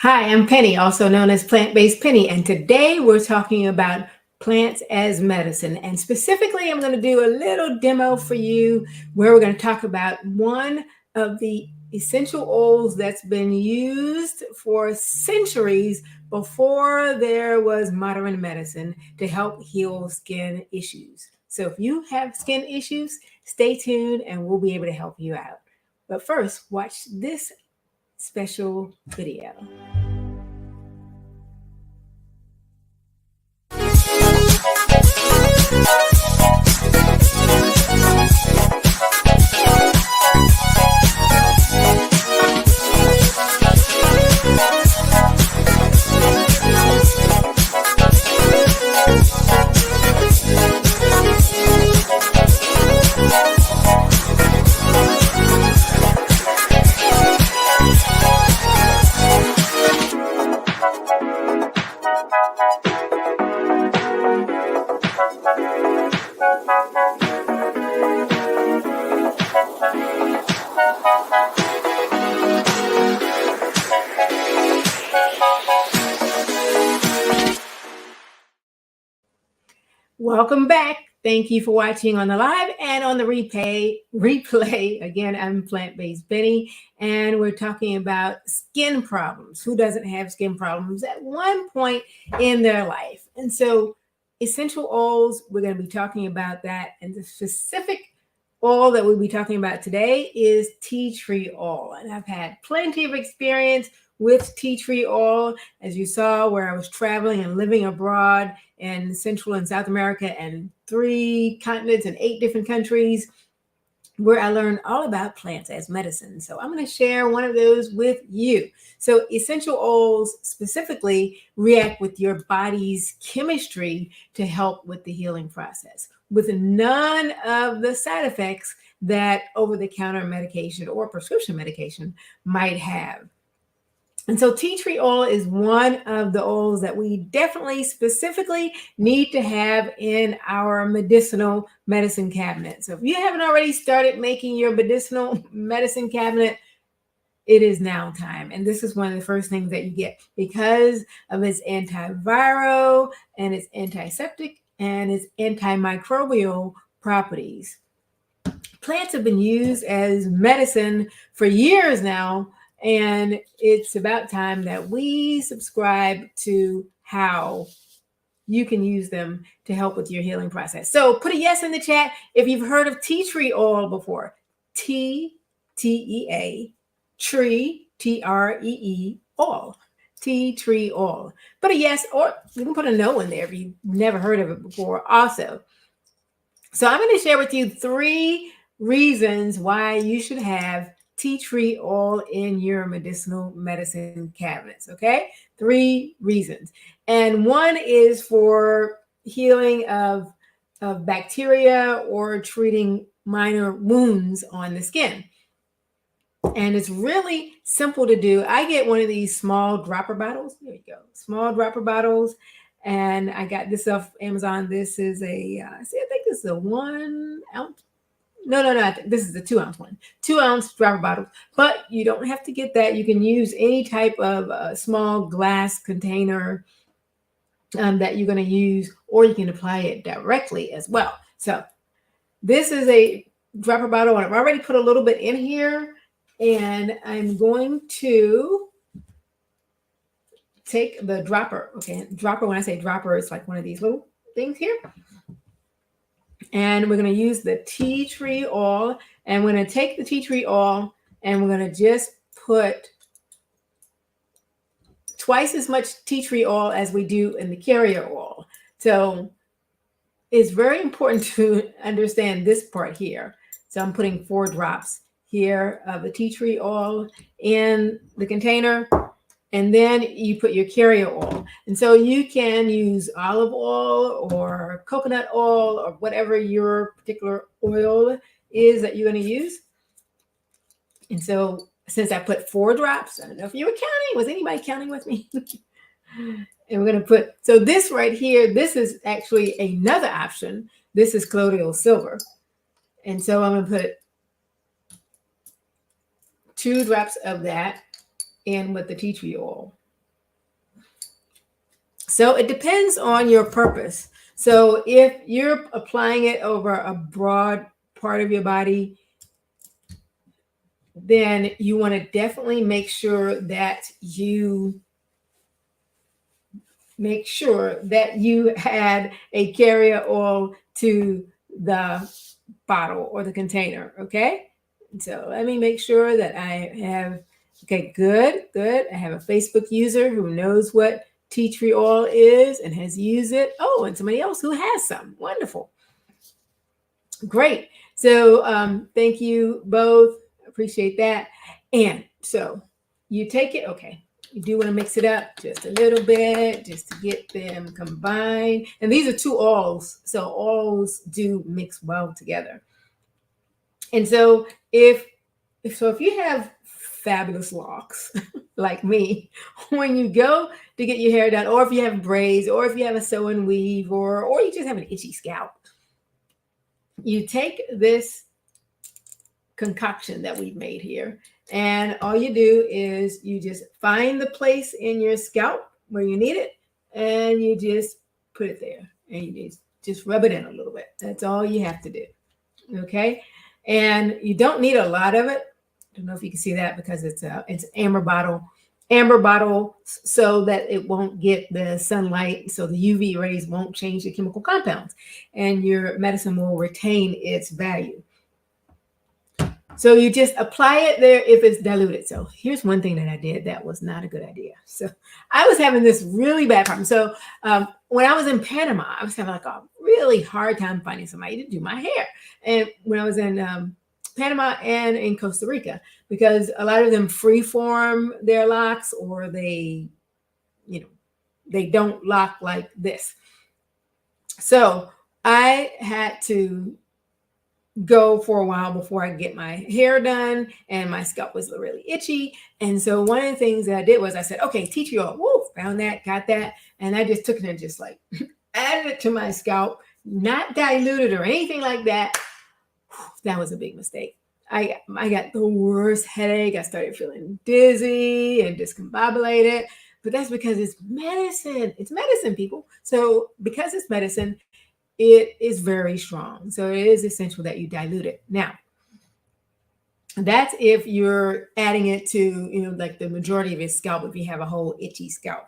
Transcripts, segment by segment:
Hi, I'm Penny, also known as Plant-Based Penny, and today we're talking about plants as medicine. And specifically, I'm going to do a little demo for you where we're going to talk about one of the essential oils that's been used for centuries before there was modern medicine to help heal skin issues. So if you have skin issues, stay tuned and we'll be able to help you out. But first, watch this special video. Welcome back. Thank you for watching on the live and on the replay. Again, I'm Plant-Based Benny, and we're talking about skin problems. Who doesn't have skin problems at one point in their life? And so essential oils, we're going to be talking about that. And the specific oil that we'll be talking about today is tea tree oil. And I've had plenty of experience with tea tree oil, as you saw, where I was traveling and living abroad in Central and South America and 3 continents and 8 different countries, where I learned all about plants as medicine. So I'm going to share one of those with you. So essential oils specifically react with your body's chemistry to help with the healing process, with none of the side effects that over-the-counter medication or prescription medication might have. And so tea tree oil is one of the oils that we definitely specifically need to have in our medicinal medicine cabinet. So if you haven't already started making your medicinal medicine cabinet, it is now time. And this is one of the first things that you get because of its antiviral and its antiseptic and its antimicrobial properties. Plants have been used as medicine for years now, and it's about time that we subscribe to how you can use them to help with your healing process. So put a yes in the chat if you've heard of tea tree oil before. Tea, T-E-A, tree, T-R-E-E, oil. Tea tree oil. Put a yes, or you can put a no in there if you've never heard of it before also. So I'm going to share with you 3 reasons why you should have tea tree oil in your medicinal medicine cabinets, okay? 3 reasons. And one is for healing of bacteria or treating minor wounds on the skin. And it's really simple to do. I get one of these small dropper bottles. There you go. Small dropper bottles. And I got this off Amazon. This is I think this is a 1 ounce. No. This is a 2 ounce one. 2 ounce dropper bottle. But you don't have to get that. You can use any type of small glass container that you're going to use, or you can apply it directly as well. So this is a dropper bottle, and I've already put a little bit in here. And I'm going to take the dropper. Okay, dropper, when I say dropper, it's like one of these little things here. And we're going to use the tea tree oil. And we're going to take the tea tree oil and we're going to just put twice as much tea tree oil as we do in the carrier oil. So it's very important to understand this part here. So I'm putting 4 drops here of the tea tree oil in the container, and then you put your carrier oil. And so you can use olive oil or coconut oil or whatever your particular oil is that you're going to use. And so since I put 4 drops, I don't know if you were counting. Was anybody counting with me? And we're going to put, so this right here, this is actually another option. This is colloidal silver. And so I'm going to put 2 drops of that in with the tea tree oil. So it depends on your purpose. So if you're applying it over a broad part of your body, then you want to definitely make sure that you had a carrier oil to the bottle or the container. Okay. So let me make sure that I have, okay, good. I have a Facebook user who knows what tea tree oil is and has used it. Oh, and somebody else who has some. Wonderful. Great. So thank you both. Appreciate that. And so you take it. Okay. You do want to mix it up just a little bit just to get them combined. And these are two oils. So oils do mix well together. And so if you have fabulous locks like me, when you go to get your hair done, or if you have braids, or if you have a sew and weave, or you just have an itchy scalp, you take this concoction that we've made here, and all you do is you just find the place in your scalp where you need it, and you just put it there, and you just rub it in a little bit. That's all you have to do. Okay. And you don't need a lot of it. I don't know if you can see that because it's amber bottle so that it won't get the sunlight, so the UV rays won't change the chemical compounds, and your medicine will retain its value. So you just apply it there if it's diluted. So here's one thing that I did that was not a good idea. So I was having this really bad problem. So when I was in Panama, I was having like a really hard time finding somebody to do my hair. And when I was in Panama and in Costa Rica, because a lot of them freeform their locks, or they don't lock like this. So I had to go for a while before I get my hair done, and my scalp was really itchy. And so one of the things that I did was I said, okay, tea tree oil, woo, found that, got that. And I just took it and just like added it to my scalp, not diluted or anything like that. That was a big mistake. I got the worst headache. I started feeling dizzy and discombobulated, but that's because it's medicine. It's medicine, people. So because it's medicine, it is very strong. So it is essential that you dilute it. Now, that's if you're adding it to, like the majority of your scalp, if you have a whole itchy scalp,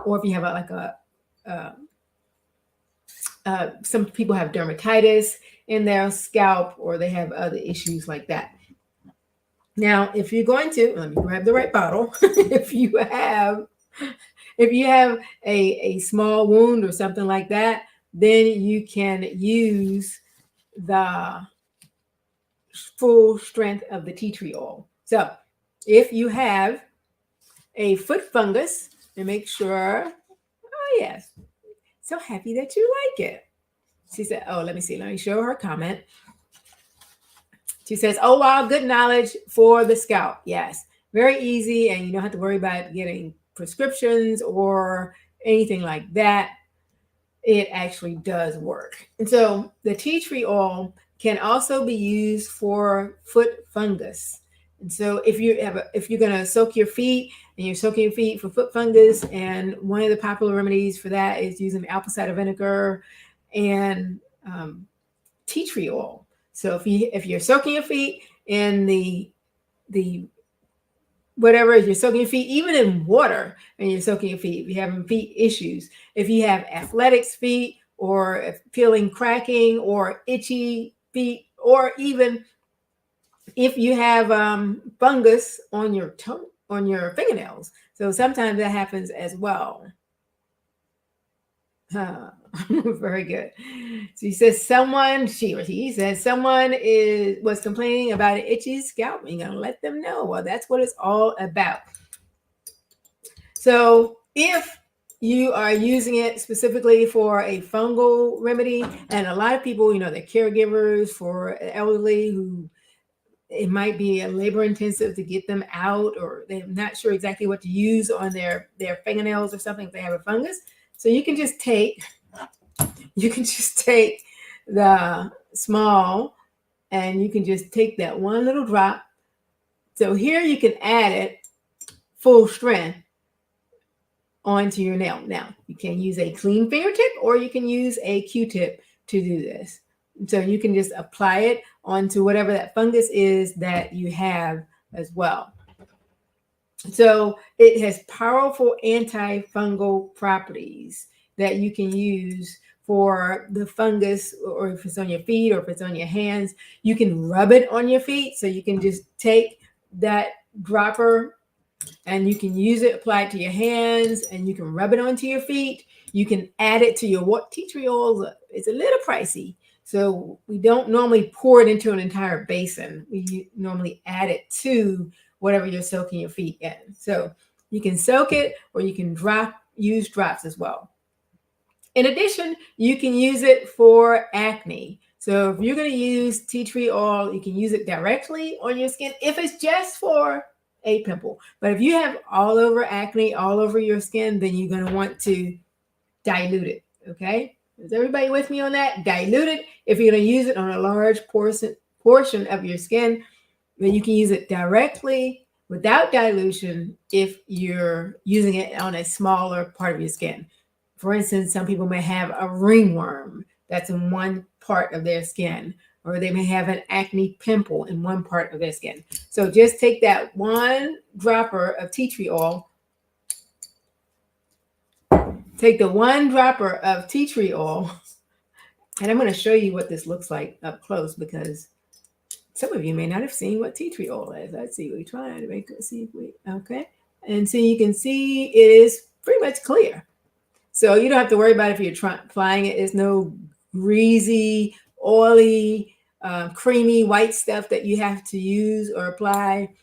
or if you have some people have dermatitis in their scalp, or they have other issues like that. Now, if you're going to, let me grab the right bottle. If you have a small wound or something like that, then you can use the full strength of the tea tree oil. So if you have a foot fungus, and make sure, oh yes, so happy that you like it. She said, oh, let me show her comment. She says, oh, wow, good knowledge for the scalp. Yes, very easy, and you don't have to worry about getting prescriptions or anything like that. It actually does work. And so the tea tree oil can also be used for foot fungus. And so if you're going to soak your feet, and you're soaking your feet for foot fungus, and one of the popular remedies for that is using apple cider vinegar and tea tree oil. So if you're soaking your feet in the whatever, if you're soaking your feet, even in water, and you're soaking your feet, if you're having feet issues, if you have athletics feet, or if feeling cracking or itchy feet, or even if you have fungus on your toe, on your fingernails. So sometimes that happens as well. Very good. So he says he says someone was complaining about an itchy scalp. You're gonna let them know. Well, that's what it's all about. So if you are using it specifically for a fungal remedy, and a lot of people, they're caregivers for elderly who it might be a labor intensive to get them out, or they're not sure exactly what to use on their fingernails or something if they have a fungus. So you can just take the small, and you can just take that one little drop. So here you can add it full strength onto your nail. Now, you can use a clean fingertip or you can use a Q-tip to do this. So you can just apply it onto whatever that fungus is that you have as well. So it has powerful antifungal properties that you can use for the fungus, or if it's on your feet or if it's on your hands. You can rub it on your feet. So you can just take that dropper and you can use it, apply it to your hands, and you can rub it onto your feet. You can add it to your tea tree oil. It's a little pricey, so we don't normally pour it into an entire basin. We normally add it to whatever you're soaking your feet in. So you can soak it, or you can use drops as well. In addition, you can use it for acne. So if you're going to use tea tree oil, you can use it directly on your skin if it's just for a pimple. But if you have all over acne, all over your skin, then you're going to want to dilute it. Okay? Is everybody with me on that? Dilute it. If you're going to use it on a large portion of your skin, then you can use it directly without dilution if you're using it on a smaller part of your skin. For instance, some people may have a ringworm that's in one part of their skin, or they may have an acne pimple in one part of their skin. So just take that one dropper of tea tree oil. Take the one dropper of tea tree oil, and I'm going to show you what this looks like up close, because some of you may not have seen what tea tree oil is. Let's see, we're trying to make it, see if we, okay. And so you can see it is pretty much clear. So you don't have to worry about if you're applying it. There's no greasy, oily, creamy white stuff that you have to use or apply.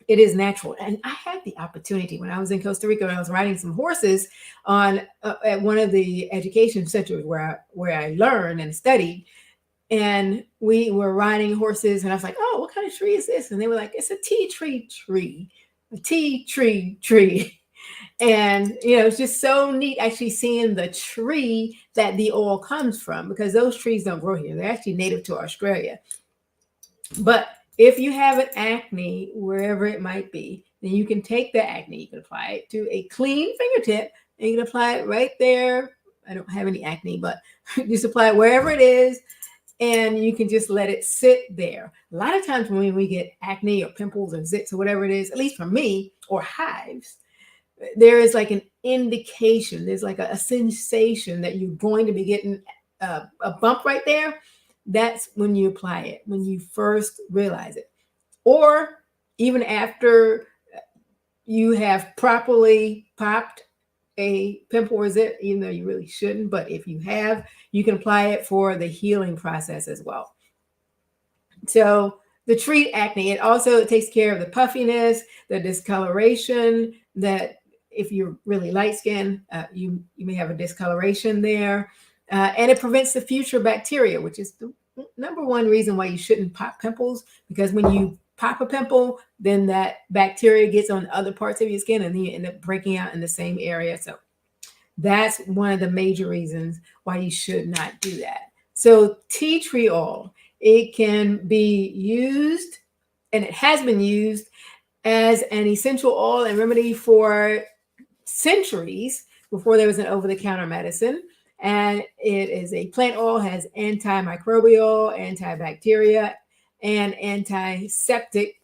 It is natural. And I had the opportunity when I was in Costa Rica, when I was riding some horses on at one of the education centers where I learned and studied. And we were riding horses, and I was like, oh, what kind of tree is this? And they were like, it's a tea tree, a tea tree. And, it's just so neat actually seeing the tree that the oil comes from, because those trees don't grow here. They're actually native to Australia. But if you have an acne, wherever it might be, then you can take the acne, you can apply it to a clean fingertip, and you can apply it right there. I don't have any acne, but just apply it wherever it is, and you can just let it sit there. A lot of times when we get acne or pimples or zits or whatever it is, at least for me, or hives, there is like an indication, there's like a sensation that you're going to be getting a bump right there. That's when you apply it, when you first realize it. Or even after you have properly popped a pimple or zit, even though you really shouldn't, but if you have, you can apply it for the healing process as well. So the treat acne, it also takes care of the puffiness, the discoloration, that if you're really light skinned, you may have a discoloration there. And it prevents the future bacteria, which is the number one reason why you shouldn't pop pimples, because when you pop a pimple, then that bacteria gets on other parts of your skin, and then you end up breaking out in the same area. So that's one of the major reasons why you should not do that. So tea tree oil, it can be used, and it has been used as an essential oil and remedy for centuries before there was an over-the-counter medicine. And it is a plant oil, has antimicrobial, antibacterial, and antiseptic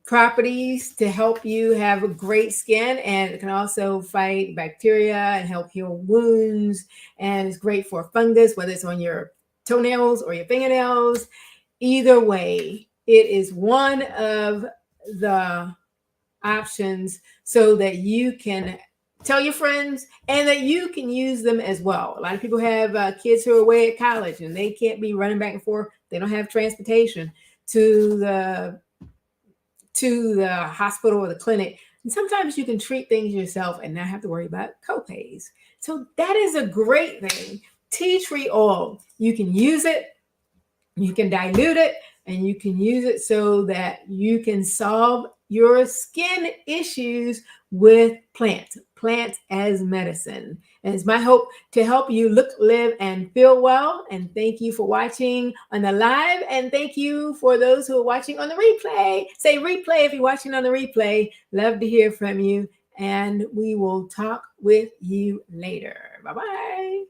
properties to help you have a great skin. And it can also fight bacteria and help heal wounds. And it's great for fungus, whether it's on your toenails or your fingernails. Either way, it is one of the options so that you can tell your friends and that you can use them as well. A lot of people have kids who are away at college and they can't be running back and forth. They don't have transportation to the hospital or the clinic. And sometimes you can treat things yourself and not have to worry about copays. So that is a great thing. Tea tree oil, you can use it, you can dilute it, and you can use it so that you can solve your skin issues with plants as medicine. And it's my hope to help you look, live, and feel well. And thank you for watching on the live. And thank you for those who are watching on the replay. Say replay if you're watching on the replay. Love to hear from you. and we will talk with you later. Bye-bye.